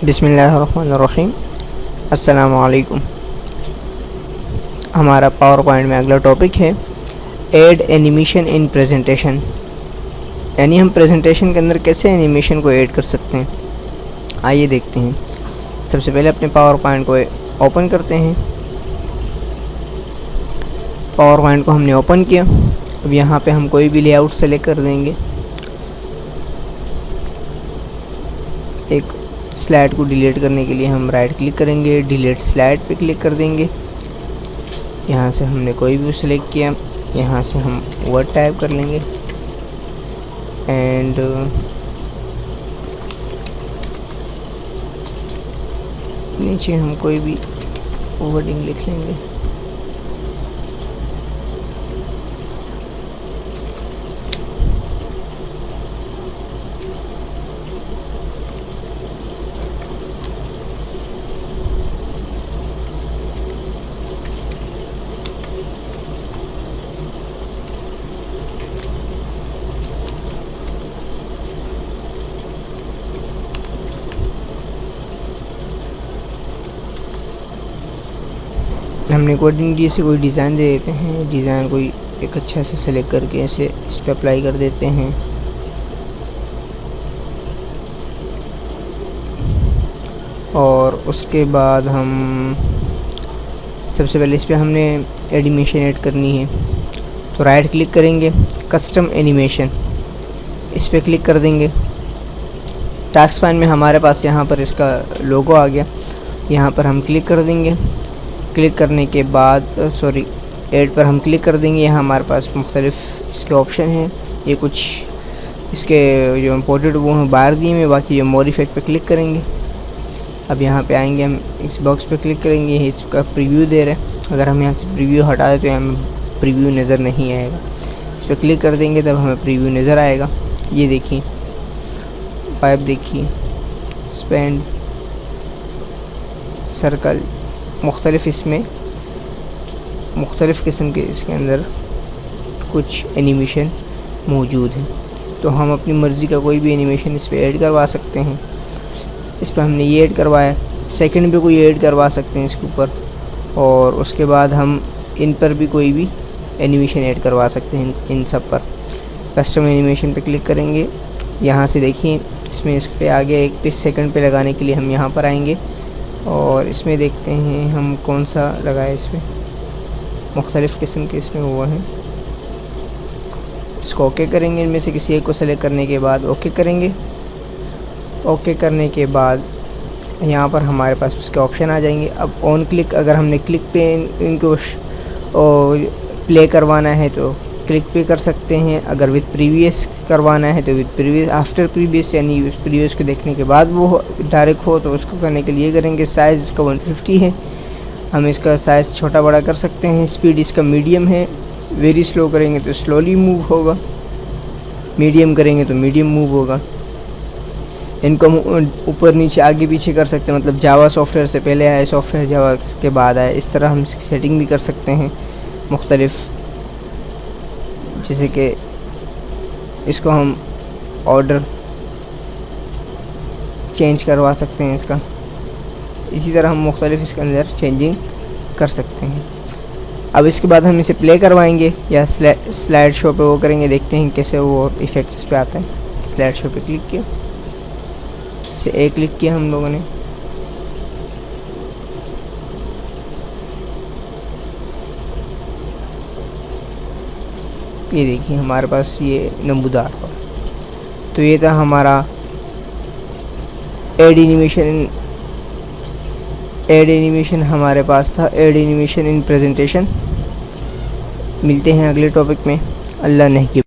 बिस्मिल्लाहिर्रहमानिर्रहीम। अस्सलामु अलैकुम। हमारा पावर पॉइंट में अगला टॉपिक है ऐड एनिमेशन इन प्रेजेंटेशन, यानी हम प्रेजेंटेशन के अंदर कैसे एनिमेशन को ऐड कर सकते हैं। आइए देखते हैं। सबसे पहले अपने पावर पॉइंट को ओपन करते हैं। पावर पॉइंट को हमने ओपन किया। अब यहाँ पे हम कोई भी लेआउट सेलेक्ट कर देंगे। एक स्लाइड को डिलीट करने के लिए हम राइट क्लिक करेंगे, डिलीट स्लाइड पे क्लिक कर देंगे। यहाँ से हमने कोई भी सेलेक्ट किया, यहाँ से हम वर्ड टाइप कर लेंगे एंड नीचे हम कोई भी वर्डिंग लिख लेंगे। हमने कोऑर्डिनेट से कोई डिज़ाइन दे देते हैं। डिज़ाइन कोई एक अच्छा से सेलेक्ट करके ऐसे इस पर अप्लाई कर देते हैं। और उसके बाद हम सबसे पहले इस पर हमने एनिमेशन ऐड करनी है, तो राइट क्लिक करेंगे, कस्टम एनिमेशन, इस पर क्लिक कर देंगे। टास्क पैन में हमारे पास यहाँ पर इसका लोगो आ गया। यहाँ पर हम क्लिक कर देंगे। क्लिक करने के बाद ऐड पर हम क्लिक कर देंगे। यहाँ हमारे पास मुख्तलिफ इसके ऑप्शन हैं। ये कुछ इसके जो इम्पोर्टेड वो हैं बाहर दिए में, बाकी जो मोर इफेक्ट पे क्लिक करेंगे। अब यहाँ पे आएंगे, हम इस बॉक्स पे क्लिक करेंगे। इसका प्रीव्यू दे रहे हैं। अगर हम यहाँ से प्रीव्यू हटा दें तो हमें प्रीव्यू नज़र नहीं आएगा। इस पर क्लिक कर देंगे तब हमें प्रीव्यू नज़र आएगा। ये देखिए पाइप, देखिए स्पेंड, सर्कल, मुख्तलिफ़ इसमें मुख्तलिफ़ किस्म के इसके अंदर कुछ एनिमेशन मौजूद हैं। तो हम अपनी मर्ज़ी का कोई भी एनिमेशन इस पर ऐड करवा सकते हैं। इस पर हमने ये ऐड करवाया, सेकंड पे कोई ऐड करवा सकते हैं इसके ऊपर। और उसके बाद हम इन पर भी कोई भी एनिमेशन ऐड करवा सकते हैं। इन सब पर कस्टम एनिमेशन पे क्लिक करेंगे। यहाँ से देखिए इसमें इस पर आगे एक पे सेकंड पे लगाने के लिए हम यहाँ पर आएंगे और इसमें देखते हैं हम कौन सा लगाए। इसमें मुख्तलिफ़ किस्म के इसमें वो हैं। इसको ओके करेंगे। इनमें से किसी एक को सेलेक्ट करने के बाद ओके करेंगे। ओके करने के बाद यहाँ पर हमारे पास उसके ऑप्शन आ जाएंगे। अब ऑन क्लिक, अगर हमने क्लिक पे इनको प्ले करवाना है तो क्लिक पे कर सकते हैं। अगर विद प्रीवियस करवाना है तो विद प्रीवियस, आफ्टर प्रीवियस, यानी प्रीवियस को देखने के बाद वो डायरेक्ट हो, तो उसको करने के लिए करेंगे। साइज़ इसका 150 है, हम इसका साइज़ छोटा बड़ा कर सकते हैं। स्पीड इसका मीडियम है। वेरी स्लो करेंगे तो स्लोली मूव होगा, मीडियम करेंगे तो मीडियम मूव होगा। इनको ऊपर नीचे आगे पीछे कर सकते हैं, मतलब जावा सॉफ्टवेयर से पहले आए, सॉफ्टवेयर जावा के बाद आए, इस तरह हम इसकी सेटिंग भी कर सकते हैं मुख्तलिफ़। जैसे कि इसको हम ऑर्डर चेंज करवा सकते हैं इसका। इसी तरह हम मुख्तलिफ़ इसके अंदर चेंजिंग कर सकते हैं। अब इसके बाद हम इसे प्ले करवाएंगे या स्लाइड शो पे वो करेंगे। देखते हैं कैसे वो इफ़ेक्ट इस पर आता है। स्लाइड शो पे क्लिक किया, इसे एक क्लिक किया हम लोगों ने। ये देखिए हमारे पास ये नंबूदार हो। तो ये था हमारा ऐड एनिमेशन हमारे पास था, ऐड एनिमेशन इन प्रेजेंटेशन। मिलते हैं अगले टॉपिक में। अल्लाह नहीं।